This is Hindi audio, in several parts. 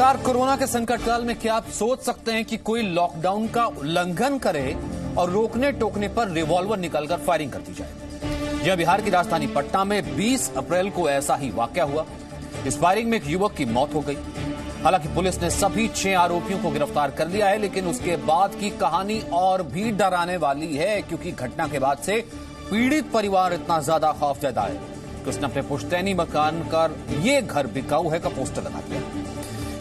नमस्कार। कोरोना के संकट काल में क्या आप सोच सकते हैं कि कोई लॉकडाउन का उल्लंघन करे और रोकने टोकने पर रिवॉल्वर निकालकर फायरिंग कर दी जाए। यह बिहार की राजधानी पटना में 20 अप्रैल को ऐसा ही वाकया हुआ। इस फायरिंग में एक युवक की मौत हो गई। हालांकि पुलिस ने सभी 6 आरोपियों को गिरफ्तार कर लिया है, लेकिन उसके बाद की कहानी और भी डराने वाली है, क्योंकि घटना के बाद से पीड़ित परिवार इतना ज्यादा खौफजदा है कि उसने अपने पुश्तैनी मकान कर ये घर बिकाऊ है का पोस्टर लगा दिया।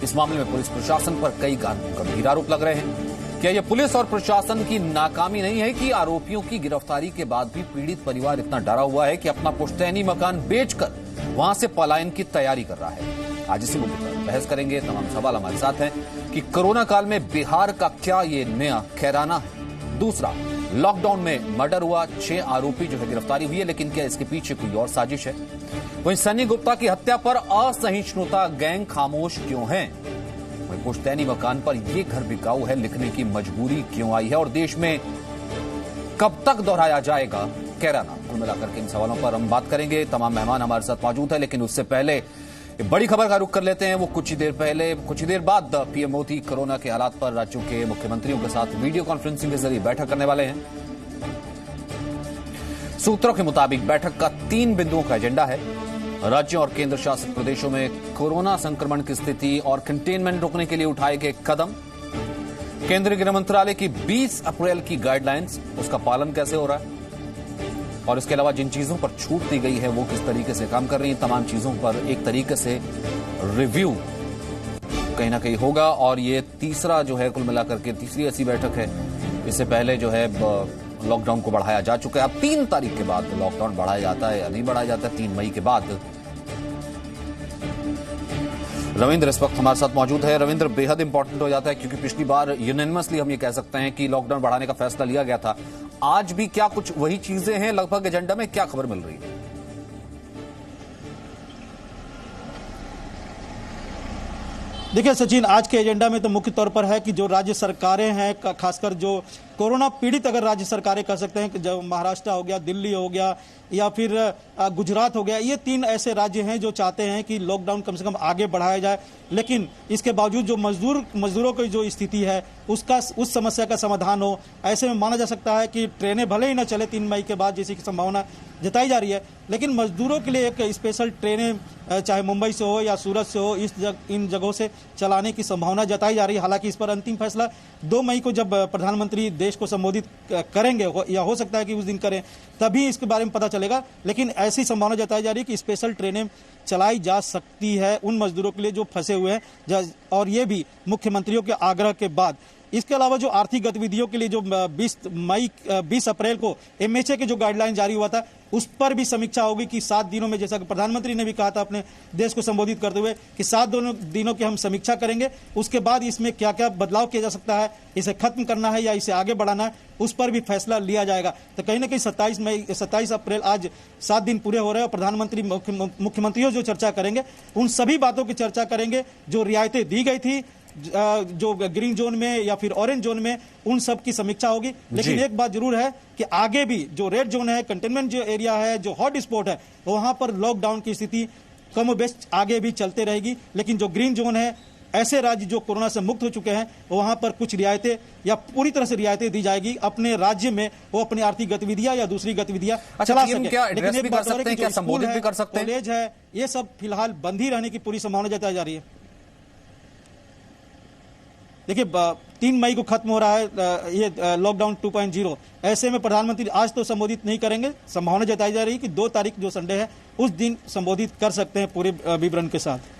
इस मामले में पुलिस प्रशासन पर कई गंभीर आरोप लग रहे हैं। क्या यह पुलिस और प्रशासन की नाकामी नहीं है कि आरोपियों की गिरफ्तारी के बाद भी पीड़ित परिवार इतना डरा हुआ है कि अपना पुश्तैनी मकान बेचकर वहां से पलायन की तैयारी कर रहा है? आज इसी मुद्दे पर बहस करेंगे। तमाम सवाल हमारे साथ हैं कि कोरोना काल में बिहार का क्या ये नया खैराना है। दूसरा, लॉकडाउन में मर्डर हुआ, 6 आरोपी जो है गिरफ्तारी हुई है, लेकिन क्या इसके पीछे कोई और साजिश है? वहीं सनी गुप्ता की हत्या पर असहिष्णुता गैंग खामोश क्यों है? वहीं पुश्तैनी मकान पर यह घर बिकाऊ है लिखने की मजबूरी क्यों आई है? और देश में कब तक दोहराया जाएगा कैराना? कुल मिलाकर के इन सवालों पर हम बात करेंगे। तमाम मेहमान हमारे साथ मौजूद है, लेकिन उससे पहले बड़ी खबर का रुख कर लेते हैं। वो कुछ ही देर बाद पीएम मोदी कोरोना के हालात पर राज्यों के मुख्यमंत्रियों के साथ वीडियो कॉन्फ्रेंसिंग के जरिए बैठक करने वाले हैं। सूत्रों के मुताबिक बैठक का 3 बिंदुओं का एजेंडा है। राज्यों और केंद्र शासित प्रदेशों में कोरोना संक्रमण की स्थिति और कंटेनमेंट रोकने के लिए उठाए गए कदम, केंद्रीय गृह मंत्रालय की 20 अप्रैल की गाइडलाइंस, उसका पालन कैसे हो रहा है, और इसके अलावा जिन चीजों पर छूट दी गई है वो किस तरीके से काम कर रही है। तमाम चीजों पर एक तरीके से रिव्यू कहीं ना कहीं होगा। और ये तीसरा जो है, कुल मिलाकर के तीसरी ऐसी बैठक है। इससे पहले जो है लॉकडाउन को बढ़ाया जा चुका है। अब 3 तारीख के बाद लॉकडाउन बढ़ाया जाता है या नहीं बढ़ाया जाता है, 3 मई के बाद। रविंद्र इस वक्त हमारे साथ मौजूद है। रविंद्र, बेहद इंपॉर्टेंट हो जाता है क्योंकि पिछली बार यूनानिमसली हम ये कह सकते हैं कि लॉकडाउन बढ़ाने का फैसला लिया गया था। आज भी क्या कुछ वही चीजें हैं लगभग एजेंडा में? क्या खबर मिल रही है? देखिए सचिन, आज के एजेंडा में तो मुख्य तौर पर है कि जो राज्य सरकारें हैं, खासकर जो कोरोना पीड़ित अगर राज्य सरकारें कह सकते हैं कि जो महाराष्ट्र हो गया, दिल्ली हो गया या फिर गुजरात हो गया, ये 3 ऐसे राज्य हैं जो चाहते हैं कि लॉकडाउन कम से कम आगे बढ़ाया जाए। लेकिन इसके बावजूद जो मजदूरों की जो स्थिति है उस समस्या का समाधान हो। ऐसे में माना जा सकता है कि ट्रेनें भले ही न चले 3 मई के बाद, जैसी की संभावना जताई जा रही है, लेकिन मजदूरों के लिए एक स्पेशल ट्रेनें चाहे मुंबई से हो या सूरत से हो, इन जगहों से चलाने की संभावना जताई जा रही है। हालांकि इस पर अंतिम फैसला 2 मई को जब प्रधानमंत्री देश को संबोधित करेंगे या हो सकता है कि उस दिन करें, तभी इसके बारे में पता चलेगा। लेकिन ऐसी संभावना जताई जा रही है कि स्पेशल ट्रेनें चलाई जा सकती है उन मजदूरों के लिए जो फंसे हुए हैं, और ये भी मुख्यमंत्रियों के आग्रह के बाद। इसके अलावा जो आर्थिक गतिविधियों के लिए जो 20 अप्रैल को एमएचए के जो गाइडलाइन जारी हुआ था, उस पर भी समीक्षा होगी कि 7 दिनों में, जैसा कि प्रधानमंत्री ने भी कहा था अपने देश को संबोधित करते हुए कि 7 दिनों की हम समीक्षा करेंगे। उसके बाद इसमें क्या क्या बदलाव किया जा सकता है, इसे खत्म करना है या इसे आगे बढ़ाना है, उस पर भी फैसला लिया जाएगा। तो कहीं ना कहीं 27 अप्रैल, आज 7 दिन पूरे हो रहे हैं और प्रधानमंत्री मुख्यमंत्रियों जो चर्चा करेंगे उन सभी बातों की चर्चा करेंगे। जो रियायतें दी गई थी जो ग्रीन जोन में या फिर ऑरेंज जोन में, उन सब की समीक्षा होगी। लेकिन एक बात जरूर है कि आगे भी जो रेड जोन है, कंटेनमेंट जो एरिया है, जो हॉट स्पॉट है, वहां पर लॉकडाउन की स्थिति कम बेस्ट आगे भी चलते रहेगी। लेकिन जो ग्रीन जोन है, ऐसे राज्य जो कोरोना से मुक्त हो चुके हैं, वहां पर कुछ रियायतें या पूरी तरह से रियायतें दी जाएगी। अपने राज्य में वो अपनी आर्थिक गतिविधियां या दूसरी गतिविधियां चला सके। लेकिन एक बात है कि संबोधित भी कर सकते हैं, कॉलेज है, ये सब फिलहाल बंद ही रहने की पूरी संभावना जताई जा रही है। देखिए 3 मई को खत्म हो रहा है ये लॉकडाउन 2.0। ऐसे में प्रधानमंत्री आज तो संबोधित नहीं करेंगे। संभावना जताई जा रही है कि 2 तारीख जो संडे है उस दिन संबोधित कर सकते हैं पूरे विवरण के साथ।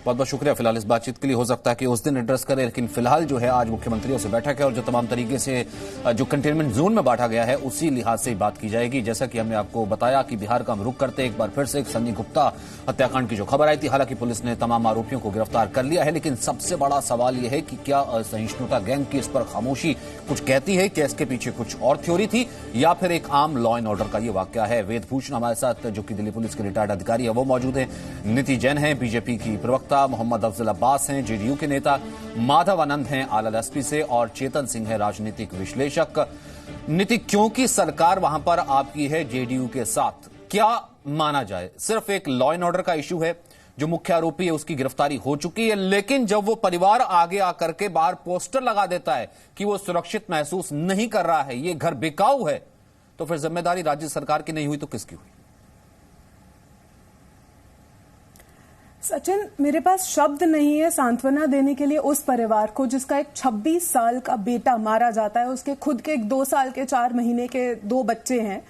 बहुत बहुत शुक्रिया फिलहाल इस बातचीत के लिए। हो सकता है कि उस दिन एड्रेस करें, लेकिन फिलहाल जो है आज मुख्यमंत्रियों से बैठक है और जो तमाम तरीके से जो कंटेनमेंट जोन में बांटा गया है उसी लिहाज से बात की जाएगी। जैसा कि हमने आपको बताया कि बिहार का हम रुख करते एक बार फिर से एक सनी गुप्ता हत्याकांड की जो खबर आई थी। हालांकि पुलिस ने तमाम आरोपियों को गिरफ्तार कर लिया है, लेकिन सबसे बड़ा सवाल यह है कि क्या असहिष्णुता गैंग की इस पर खामोशी कुछ कहती है? क्या इसके पीछे कुछ और थ्योरी थी या फिर एक आम लॉ एंड ऑर्डर का ये वाकया है? वेदभूषण हमारे साथ, जो कि दिल्ली पुलिस के रिटायर्ड अधिकारी है, वो मौजूद है। नीति जैन है बीजेपी की प्रवक्ता, मोहम्मद अफजल अब्बास हैं जेडीयू के नेता, माधव आनंद हैं आला एसपी से, और चेतन सिंह है राजनीतिक विश्लेषक। नीति, क्योंकि सरकार वहां पर आपकी है जेडीयू के साथ, क्या माना जाए? सिर्फ एक लॉ एंड ऑर्डर का इश्यू है जो मुख्य आरोपी है उसकी गिरफ्तारी हो चुकी है, लेकिन जब वो परिवार आगे आकर के बाहर पोस्टर लगा देता है कि वो सुरक्षित महसूस नहीं कर रहा है, ये घर बिकाऊ है, तो फिर जिम्मेदारी राज्य सरकार की नहीं हुई तो किसकी हुई? सचिन, मेरे पास शब्द नहीं है सांत्वना देने के लिए उस परिवार को जिसका एक 26 साल का बेटा मारा जाता है। उसके खुद के एक 2 साल के 4 महीने के 2 बच्चे हैं।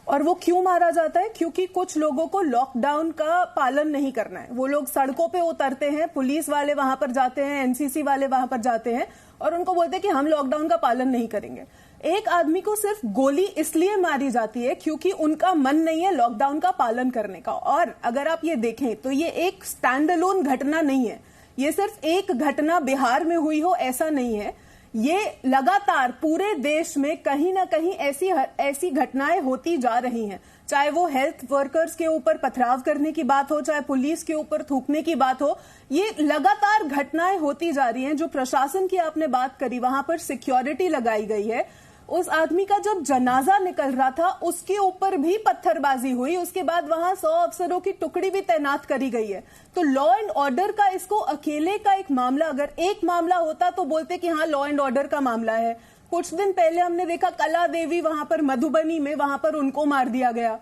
और वो क्यों मारा जाता है? क्योंकि कुछ लोगों को लॉकडाउन का पालन नहीं करना है। वो लोग सड़कों पे उतरते हैं, पुलिस वाले वहां पर जाते हैं, एनसीसी वाले वहां पर जाते हैं और उनको बोलते हैं कि हम लॉकडाउन का पालन नहीं करेंगे। एक आदमी को सिर्फ गोली इसलिए मारी जाती है क्योंकि उनका मन नहीं है लॉकडाउन का पालन करने का। और अगर आप ये देखें तो ये एक स्टैंड अलोन घटना नहीं है। ये सिर्फ एक घटना बिहार में हुई हो ऐसा नहीं है। ये लगातार पूरे देश में कहीं ना कहीं ऐसी घटनाएं होती जा रही हैं। चाहे वो हेल्थ वर्कर्स के ऊपर पथराव करने की बात हो, चाहे पुलिस के ऊपर थूकने की बात हो, ये लगातार घटनाएं होती जा रही हैं। जो प्रशासन की आपने बात करी, वहां पर सिक्योरिटी लगाई गई है। उस आदमी का जब जनाजा निकल रहा था उसके ऊपर भी पत्थरबाजी हुई। उसके बाद वहां 100 अफसरों की टुकड़ी भी तैनात करी गई है। तो लॉ एंड ऑर्डर का इसको अकेले का एक मामला, अगर एक मामला होता तो बोलते कि हाँ लॉ एंड ऑर्डर का मामला है। कुछ दिन पहले हमने देखा कला देवी वहां पर मधुबनी में, वहां पर उनको मार दिया गया।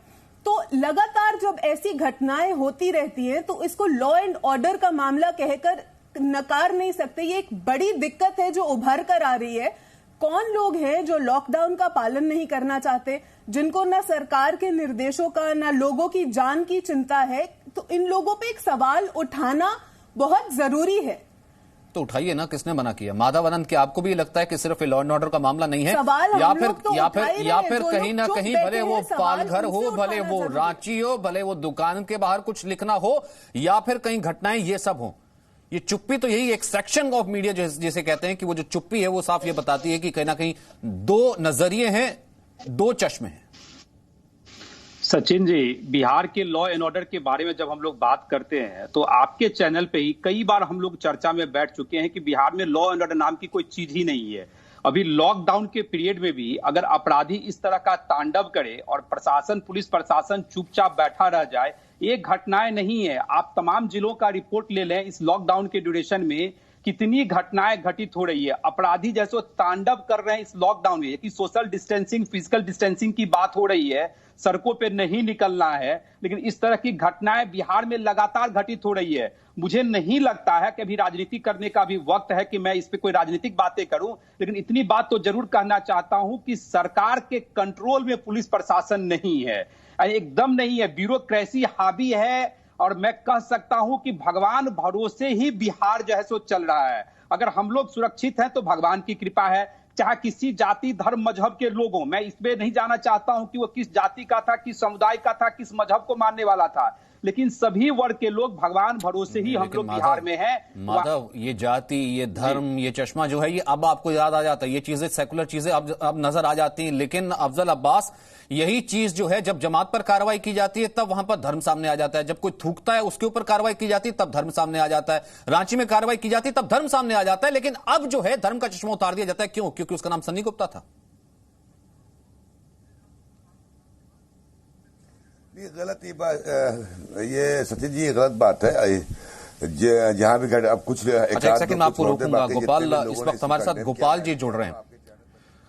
तो लगातार जब ऐसी घटनाएं होती रहती हैं तो इसको लॉ एंड ऑर्डर का मामला कहकर नकार नहीं सकते। ये एक बड़ी दिक्कत है जो उभर कर आ रही है। कौन लोग हैं जो लॉकडाउन का पालन नहीं करना चाहते, जिनको ना सरकार के निर्देशों का ना लोगों की जान की चिंता है? तो इन लोगों पे एक सवाल उठाना बहुत जरूरी है। तो उठाइए ना, किसने मना किया? माधव अनंत, क्या आपको भी लगता है कि सिर्फ लॉ एंड ऑर्डर का मामला नहीं है? या फिर कहीं ना कहीं भले वो पालघर हो, भले वो रांची हो, भले वो दुकान के बाहर कुछ लिखना हो, या फिर कहीं घटनाएं ये सब हो, ये चुप्पी तो यही एक सेक्शन ऑफ मीडिया जैसे कहते हैं कि वो जो चुप्पी है वो साफ ये बताती है कि कहीं ना कहीं 2 नजरिए हैं, 2 चश्मे हैं। सचिन जी, बिहार के लॉ एंड ऑर्डर के बारे में जब हम लोग बात करते हैं तो आपके चैनल पे ही कई बार हम लोग चर्चा में बैठ चुके हैं कि बिहार में लॉ एंड ऑर्डर नाम की कोई चीज ही नहीं है। अभी लॉकडाउन के पीरियड में भी अगर अपराधी इस तरह का तांडव करे और प्रशासन, पुलिस प्रशासन चुपचाप बैठा रह जाए, एक घटनाएं नहीं है। आप तमाम जिलों का रिपोर्ट ले लें, इस लॉकडाउन के ड्यूरेशन में कितनी घटनाएं घटित हो रही है। अपराधी जैसे तांडव कर रहे हैं इस लॉकडाउन में कि सोशल डिस्टेंसिंग, फिजिकल डिस्टेंसिंग की बात हो रही है, सड़कों पे नहीं निकलना है, लेकिन इस तरह की घटनाएं बिहार में लगातार घटित हो रही है। मुझे नहीं लगता है कि अभी राजनीति करने का भी वक्त है कि मैं इस पे कोई राजनीतिक बातें करूं, लेकिन इतनी बात तो जरूर कहना चाहता हूं कि सरकार के कंट्रोल में पुलिस प्रशासन नहीं है, एकदम नहीं है। ब्यूरोक्रेसी हावी है और मैं कह सकता हूं कि भगवान भरोसे ही बिहार जो है सो चल रहा है। अगर हम लोग सुरक्षित हैं तो भगवान की कृपा है। चाहे किसी जाति, धर्म, मजहब के लोग हों, मैं इसमें नहीं जाना चाहता हूं कि वो किस जाति का था, किस समुदाय का था, किस मजहब को मानने वाला था, लेकिन सभी वर्ग के लोग भगवान भरोसे ही हम लोग बिहार में हैं। माधव, ये जाति, ये धर्म, ये चश्मा जो है ये अब आपको याद आ जाता है, ये चीजें सेकुलर चीजें अब नजर आ जाती हैं। लेकिन अफजल अब्बास, यही चीज जो है जब जमात पर कार्रवाई की जाती है तब वहां पर धर्म सामने आ जाता है। जब कोई थूकता है उसके ऊपर कार्रवाई की जाती है तब धर्म सामने आ जाता है। रांची में कार्रवाई की जाती है तब धर्म सामने आ जाता है। लेकिन अब जो है धर्म का चश्मा उतार दिया जाता है। क्यों? क्योंकि उसका नाम सन्नी गुप्ता था। ये गलत, ये सचिन जी ये गलत बात है। जहां भी अब कुछ एक सेकंड आपको रोकूंगा। गोपाल, इस वक्त हमारे साथ गोपाल जी जुड़ रहे हैं।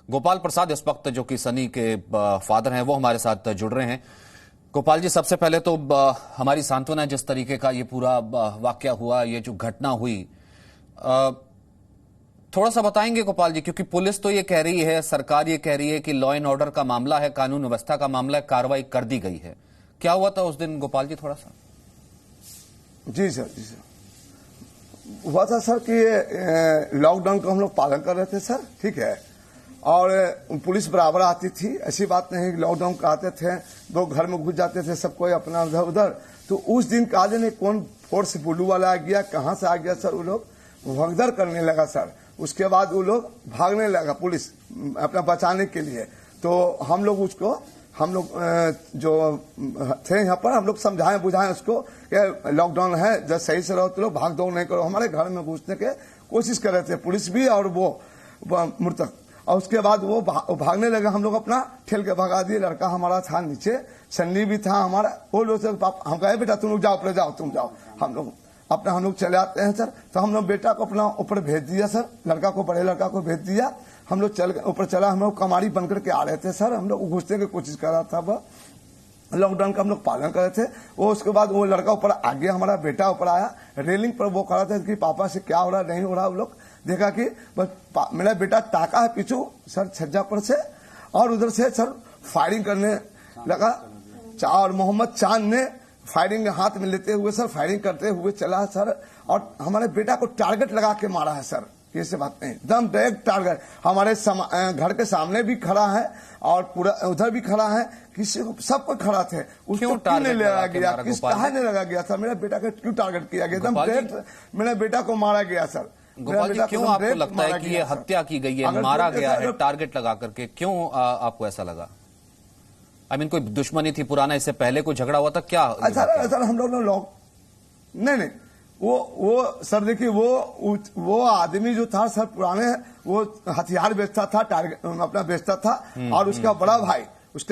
गोपाल प्रसाद इस वक्त जो कि सनी के फादर हैं वो हमारे साथ जुड़ रहे हैं। गोपाल जी, सबसे पहले तो हमारी सांत्वना, जिस तरीके का ये पूरा वाकया हुआ, ये जो घटना हुई, थोड़ा सा बताएंगे गोपाल जी? क्योंकि पुलिस तो ये कह रही है, सरकार ये कह रही है कि लॉ एंड ऑर्डर का मामला है, कानून व्यवस्था का मामला है, कार्रवाई कर दी गई है। क्या हुआ था उस दिन गोपाल जी, थोड़ा सा? जी सर, जी सर, हुआ था सर कि लॉकडाउन का हम लोग पालन कर रहे थे सर, ठीक है, और पुलिस बराबर आती थी। ऐसी बात नहीं, लॉकडाउन का आते थे, लोग घर में घुस जाते थे, सब कोई अपना उधर उधर। तो उस दिन का नहीं कौन फोर्स ब्लू वाला आ गया, कहां से आ गया सर, वो लोग भगदड़ करने लगा सर। उसके बाद वो लोग भागने लगा, पुलिस अपना बचाने के लिए। तो हम लोग जो थे यहाँ पर, हम लोग समझाएं बुझाएं उसको कि लॉकडाउन है, जब सही से रहो तो लोग भाग दौड़ नहीं करो। हमारे घर में घुसने के कोशिश कर रहे थे पुलिस भी और वो मृतक। और उसके बाद वो भागने लगा, हम लोग अपना ठेल के भगा दिए। लड़का हमारा था नीचे, सन्नी भी था हमारा। वो लोग हम कहे बेटा तुम लोग जाओ, ऊपर जाओ, तुम जाओ, हम लोग चले आते हैं सर। तो हम लोग बेटा को अपना ऊपर भेज दिया सर, लड़का को, बड़े लड़का को भेज दिया। हम लोग ऊपर चला, हम लोग कमाड़ी बनकर के आ रहे थे सर। हम लोग घुसने की कोशिश कर रहा था, वह लॉकडाउन का हम लोग पालन कर रहे थे। वो उसके बाद वो लड़का ऊपर आ गया, हमारा बेटा ऊपर आया, रेलिंग पर वो खड़ा था कि पापा से क्या हो रहा नहीं हो रहा। वो लोग देखा कि बस मेरा बेटा ताका है पीछू सर छज्जा पर से, और उधर से सर फायरिंग करने लगा। और मोहम्मद चांद ने फायरिंग हाथ में लेते हुए सर फायरिंग करते हुए चला सर, और हमारे बेटा को टारगेट लगा के मारा है सर। ये से बात नहीं, एकदम डायरेक्ट टारगेट। हमारे घर के सामने भी खड़ा है और पूरा उधर भी खड़ा है, किसी को सब कोई खड़ा थे। उसको क्यों नहीं लगाया गया, किस कहा नहीं लगा गया सर? मेरा बेटा को क्यों टारगेट किया गया? एकदम डायरेक्ट मेरे बेटा को मारा गया सर। गोपाल जी, क्यों आपको लगता है कि ये हत्या की गई है, मारा गया है टारगेट लगा करके? क्यों आपको ऐसा लगा? कोई दुश्मनी थी पुराना, इससे पहले कोई झगड़ा हुआ था क्या? सर हम लोग नहीं, वो सर देखिए, वो आदमी जो था सर पुराने, वो हथियार बेचता था, टारगेट अपना बेचता था। और उसका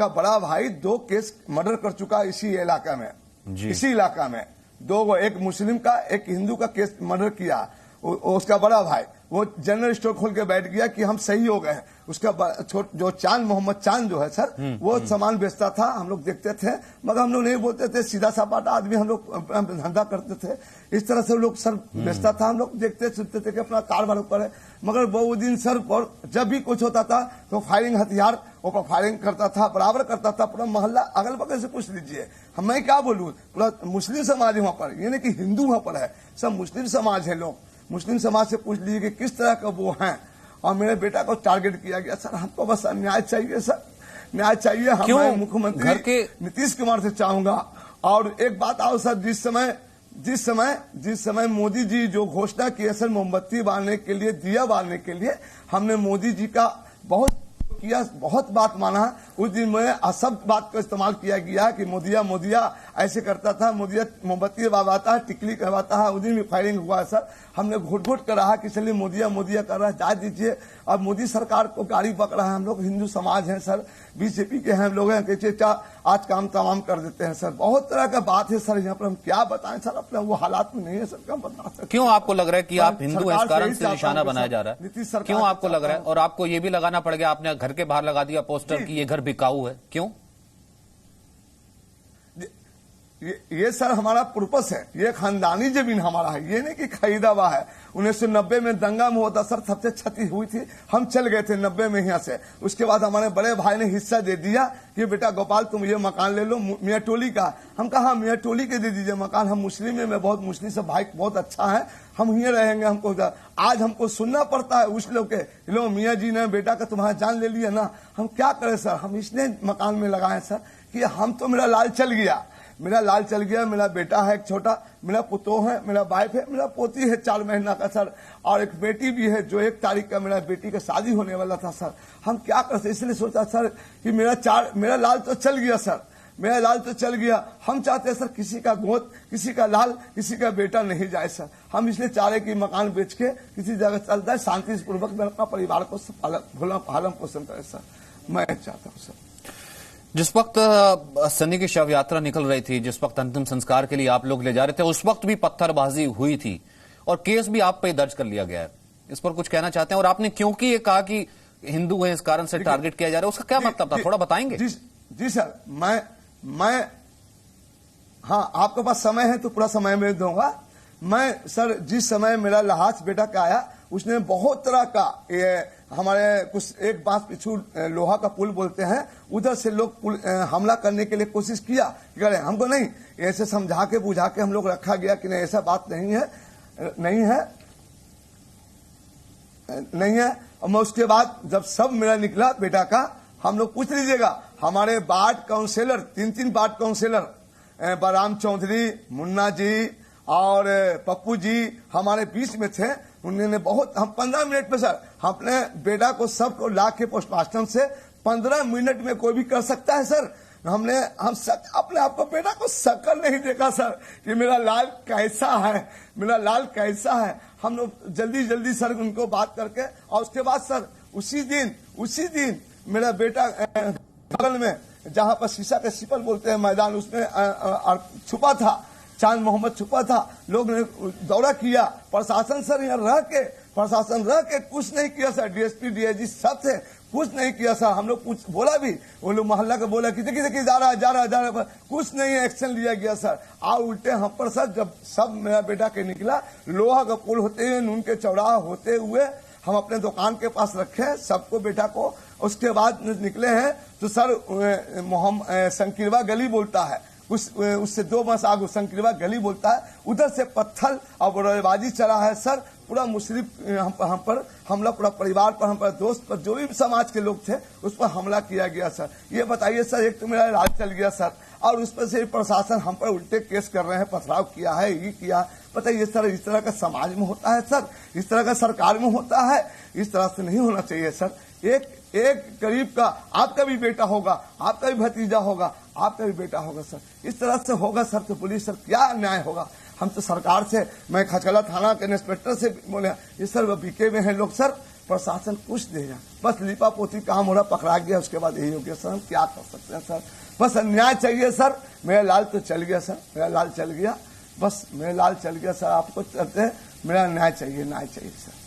बड़ा भाई 2 केस मर्डर कर चुका इसी इलाका में, इसी इलाका में 2, एक मुस्लिम का एक हिंदू का केस मर्डर किया। उसका बड़ा भाई वो जनरल स्टोर खोल के बैठ गया कि हम सही हो गए हैं। उसका जो चांद, मोहम्मद चांद जो है सर, वो सामान बेचता था, हम लोग देखते थे, मगर हम लोग नहीं बोलते थे। सीधा सपाटा आदमी, हम लोग धंधा करते थे, इस तरह से लोग सर बेचता था। हम लोग देखते सुनते थे कि अपना कारोबार ऊपर है। मगर वो दिन सर जब भी कुछ होता था तो फायरिंग, हथियार ऊपर फायरिंग करता था, बराबर करता था। पूरा मोहल्ला अगल बगल से पूछ लीजिए, मैं क्या बोलूं, पूरा मुस्लिम समाज वहां पर, ये नहीं कि हिंदू वहां पर है, सब मुस्लिम समाज है। लोग मुस्लिम समाज से पूछ लीजिए कि किस तरह का वो हैं। और मेरे बेटा को टारगेट किया गया सर। हमको बस न्याय चाहिए सर, न्याय चाहिए। हम मुख्यमंत्री नीतीश कुमार से चाहूंगा। और एक बात आओ सर, जिस समय मोदी जी जो घोषणा की है सर, मोमबत्ती बांधने के लिए, दिया बांधने के लिए, हमने मोदी जी का बहुत बात माना। उस दिन में सब बात को इस्तेमाल किया गया कि मोदिया ऐसे करता था, मोदिया मोमबत्ती बाबाता है, टिकली कहवाता है। उस दिन भी फायरिंग हुआ है सर। हमने घुट कर रहा कि चलिए मोदिया कर रहा है, जा दीजिए। और मोदी सरकार को गाड़ी पकड़ा है। हम लोग हिंदू समाज हैं सर, बीजेपी के हैं लोग हैं कि आज काम तमाम कर देते हैं सर। बहुत तरह का बात है सर, यहाँ पर हम क्या बताएं सर, अपना वो हालात में नहीं है सर, क्या बता सकते। क्यों आपको लग रहा है कि आप हिंदू हैं, इस कारण से निशाना बनाया जा रहा है? क्यों आपको लग रहा है? और आपको ये भी लगाना पड़ गया, आपने घर के बाहर लगा दिया पोस्टर कि ये घर बिकाऊ है, क्यों? ये सर हमारा पर्पस है, ये खानदानी जमीन हमारा है, ये नहीं कि खरीदा हुआ है। 1990 में दंगा में होता सर, सबसे क्षति हुई थी, हम चल गए थे 90 में यहाँ से। उसके बाद हमारे बड़े भाई ने हिस्सा दे दिया कि बेटा गोपाल तुम ये मकान ले लो, मियाँ टोली का। हम कहा मियाँ टोली के दे दीजिए मकान, हम मुस्लिम है, मैं बहुत मुस्लिम से भाई बहुत अच्छा है, हम यहाँ रहेंगे। हमको आज हमको सुनना पड़ता है उस लोग के, लो मियाँ जी ने बेटा का तुम्हारा जान ले लिया ना, हम क्या करें सर। हम इसलिए मकान में लगाए सर कि हम तो, मेरा लाल चल गया, मेरा बेटा है एक छोटा, मेरा पुतो है, मेरा वाइफ है, मेरा पोती है 4 महीना का सर, और एक बेटी भी है जो 1 तारीख का मेरा बेटी का शादी होने वाला था सर। हम क्या करते, इसलिए सोचा सर कि मेरा लाल तो चल गया सर, मेरा लाल तो चल गया। हम चाहते हैं सर किसी का गोद, किसी का लाल, किसी का बेटा नहीं जाए सर। हम इसलिए चाह रहे कि मकान बेच के किसी जगह चलता है, शांति पूर्वक मैं अपना परिवार को पालन पोषण करे सर, मैं चाहता हूँ सर। जिस वक्त सन्नी की शव यात्रा निकल रही थी, जिस वक्त अंतिम संस्कार के लिए आप लोग ले जा रहे थे, उस वक्त भी पत्थरबाजी हुई थी और केस भी आप पे दर्ज कर लिया गया है। इस पर कुछ कहना चाहते हैं? और आपने क्योंकि ये कहा कि हिंदू है इस कारण से टारगेट किया जा रहा है, उसका क्या मतलब था, थोड़ा बताएंगे? जी सर, मैं हाँ, आपके पास समय है तो पूरा समय मैं दूंगा। मैं सर, जिस समय मेरा लहास बेटा का आया, उसने बहुत तरह का, ये हमारे कुछ एक बात पीछू लोहा का पुल बोलते हैं, उधर से लोग हमला करने के लिए कोशिश किया, करे हमको नहीं, ऐसे समझा के बुझा के हम लोग रखा गया कि नहीं ऐसा बात नहीं है। और मैं उसके बाद जब सब मेरा निकला बेटा का, हम लोग पूछ लीजिएगा, हमारे ward councillor 3 ward councillor, Balram Chaudhary, Munna ji और पप्पू जी हमारे बीच में थे। उन्होंने हम 15 मिनट में सर, अपने बेटा को सबको ला के पोस्टमास्टम से 15 मिनट में कोई भी कर सकता है सर। हम अपने आप को, बेटा को शक्ल नहीं देखा सर कि मेरा लाल कैसा है। हम लोग जल्दी सर उनको बात करके, और उसके बाद सर उसी दिन मेरा बेटा बगल में जहां पर शीशा के सिपल बोलते हैं मैदान, उसमें छुपा था, चांद मोहम्मद छुपा था। लोग ने दौरा किया, प्रशासन सर यहाँ रह के कुछ नहीं किया सर। डीएसपी डीआईजी सब थे, कुछ नहीं किया सर। हम लोग कुछ बोला भी, वो लोग मोहल्ला का बोला कि देखिए जा रहा है, कुछ नहीं एक्शन लिया गया सर। उल्टे हम पर सर, जब सब मेरा बेटा के निकला, लोहा का पुल होते हुए, नून के चौराहा होते हुए हम अपने दुकान के पास रखे सबको, बेटा को। उसके बाद निकले हैं तो सर संकीरवा गली बोलता है, उससे 2 बस आगे संकीरवा गली बोलता है, उधर से पत्थर और बड़ेबाजी चला है सर। पूरा मुस्लिम हम पर हमला, पूरा परिवार पर, हम पर, दोस्त पर, जो भी समाज के लोग थे उस पर हमला किया गया सर। ये बताइए सर, एक तो मेरा राज चल गया सर, और उस पर से प्रशासन हम पर उल्टे केस कर रहे हैं, पथराव किया है, ये किया। बताइए सर, इस तरह का समाज में होता है सर, इस तरह का सरकार में होता है, इस तरह से नहीं होना चाहिए सर। एक गरीब का, आपका भी बेटा होगा, आपका भी भतीजा होगा, आपका भी बेटा होगा सर, इस तरह से होगा सर तो पुलिस सर क्या न्याय होगा? हम तो सरकार से, मैं खचकला थाना के इंस्पेक्टर से बोले, ये सर वो बीके में हैं लोग सर, प्रशासन कुछ देगा, बस लिपा पोती काम हो रहा, पकड़ा गया, उसके बाद यही हो गया सर। हम क्या कर सकते हैं सर? बस न्याय चाहिए सर। मेरा लाल तो चल गया सर, मेरा लाल चल गया, बस मेरा लाल चल गया सर। आपको चलते हैं, मेरा न्याय चाहिए सर।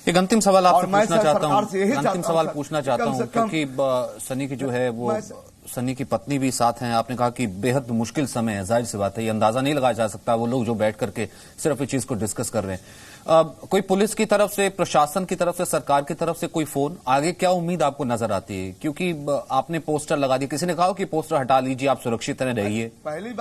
एक अंतिम सवाल आपसे मैं पूछना सर चाहता हूं, अंतिम सवाल पूछना चाहता हूं, क्योंकि सनी की जो है वो, सनी की पत्नी भी साथ हैं। आपने कहा कि बेहद मुश्किल समय है, जाहिर सी बात है, ये अंदाजा नहीं लगाया जा सकता, वो लोग जो बैठ करके सिर्फ इस चीज को डिस्कस कर रहे हैं। कोई पुलिस की तरफ से, प्रशासन की तरफ से, सरकार की तरफ से कोई फोन, आगे क्या उम्मीद आपको नजर आती है? क्योंकि आपने पोस्टर लगा दिए, किसी ने कहा कि पोस्टर हटा लीजिए, आप सुरक्षित रहिए। पहली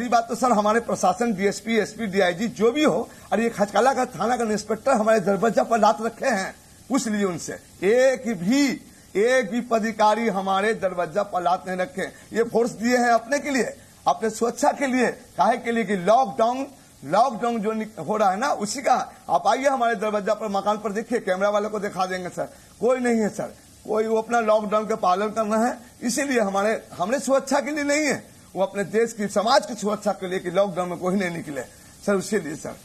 बात तो सर हमारे प्रशासन, डीएसपी, एसपी, डीआईजी जो भी हो, और ये खचकाला का थाना का इंस्पेक्टर हमारे दरवाजा पर लात रखे हैं, पूछ लीजिए उनसे। एक भी पदाधिकारी हमारे दरवाजा पर लात नहीं रखे। ये फोर्स दिए हैं अपने के लिए, अपने सुरक्षा के लिए, काहे के लिए कि लॉकडाउन जो हो रहा है ना, उसी का। आप आइए हमारे दरवाजा पर, मकान पर देखिए, कैमरा वाले को दिखा देंगे सर। कोई नहीं है सर, कोई, वो अपना लॉकडाउन का पालन करना है, इसीलिए हमारे सुरक्षा के लिए नहीं है, वो अपने देश की, समाज की सुरक्षा के लिए कि लॉकडाउन में कोई नहीं निकले सर, उसी लिए सर।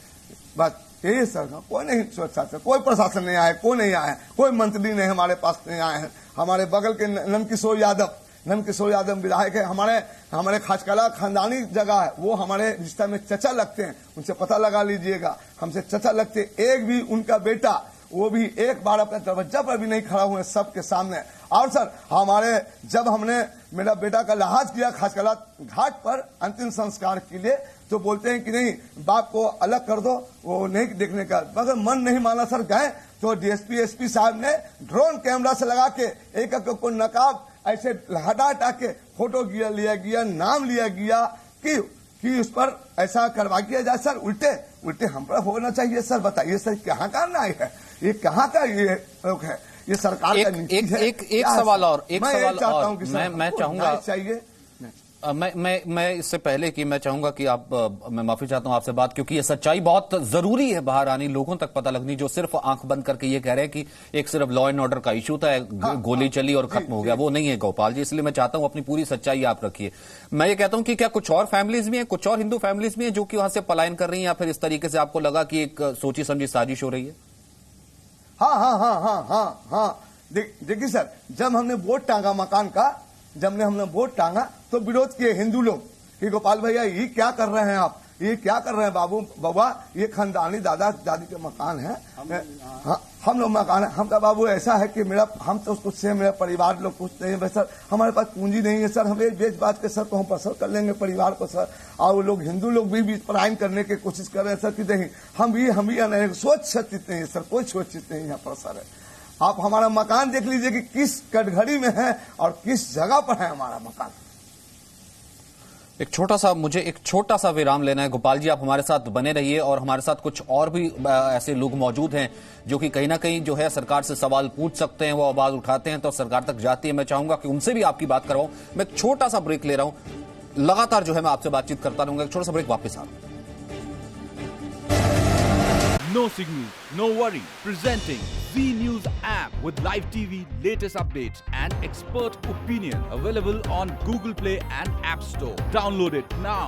बात यही सर, कोई नहीं सुरक्षा से, कोई प्रशासन नहीं आया, कोई नहीं आया, कोई मंत्री नहीं हमारे पास नहीं आए हैं। हमारे बगल के नंदकिशोर यादव विधायक है, हमारे खचकला खानदानी जगह है, वो हमारे रिश्ता में चचा लगते हैं, उनसे पता लगा लीजिएगा, हमसे चचा लगते। एक भी उनका बेटा, वो भी एक बार अपने दरवाजा पर भी नहीं खड़ा हुए सबके सामने। और सर जब हमने मेरा बेटा का लिहाज किया खचकला घाट पर अंतिम संस्कार के लिए, तो बोलते हैं कि नहीं, बाप को अलग कर दो, वो नहीं देखने का, मगर मन नहीं माना सर। गए तो डीएसपी, एसपी साहब ने ड्रोन कैमरा से लगा के एक को नकाब ऐसे हटा के फोटो लिया गया, नाम लिया गया कि उस पर ऐसा करवा किया जाए सर। उल्टे हम पर होना चाहिए सर। बताइए सर, कहाँ का न्याय है? ये कहाँ का ये लोग है? ये सरकार का नीति है। एक सवाल और, मैं चाहूंगा चाहिए। मैं इससे पहले कि मैं चाहूंगा कि मैं माफी चाहता हूं आपसे बात, क्योंकि ये सच्चाई बहुत जरूरी है बाहर आनी, लोगों तक पता लगनी, जो सिर्फ आंख बंद करके ये कह रहे हैं कि एक सिर्फ लॉ एंड ऑर्डर का इशू था, गोली चली और खत्म हो गया, वो नहीं है गोपाल जी। इसलिए मैं चाहता हूं अपनी पूरी सच्चाई आप रखिए। मैं ये कहता हूं कि क्या कुछ और फैमिलीज भी हैं, कुछ और हिंदू फैमिलीज भी हैं जो कि वहां से पलायन कर रही हैं, या फिर इस तरीके से आपको लगा कि एक सोची समझी साजिश हो रही है? हाँ। देखिए सर, जब हमने बोर्ड टांगा मकान का, हमने बोर्ड टांगा तो विरोध किए हिंदू लोग कि गोपाल भैया ये क्या कर रहे हैं आप, ये क्या कर रहे हैं बाबा, ये खानदानी दादा दादी के मकान है, हम लोग मकान है। हम कहा बाबू ऐसा है कि हम तो कुछ से, मेरा परिवार लोग कुछ नहीं है सर, हमारे पास पूंजी नहीं है सर, हम बेच बाज के सर को हम पसंद कर लेंगे परिवार को सर। और वो लोग हिंदू लोग भी पलायन करने की कोशिश कर रहे हैं सर कि नहीं, हम भी सोच चित नहीं है सर, कोई सोच चित नहीं यहाँ पर सर। आप हमारा मकान देख लीजिए कि किस कटघड़ी में है और किस जगह पर है हमारा मकान। मुझे एक छोटा सा विराम लेना है। गोपाल जी, आप हमारे साथ बने रहिए, और हमारे साथ कुछ और भी ऐसे लोग मौजूद हैं जो कि कहीं ना कहीं जो है सरकार से सवाल पूछ सकते हैं, वो आवाज उठाते हैं तो सरकार तक जाती है। मैं चाहूंगा कि उनसे भी आपकी बात करवाऊं। मैं एक छोटा सा ब्रेक ले रहा हूं, लगातार जो है मैं आपसे बातचीत करता रहूंगा। एक छोटा सा ब्रेक, वापस आ। No signal, no worry. Presenting Z News app with live TV, latest updates and expert opinion. Available on Google Play and App Store. Download it now.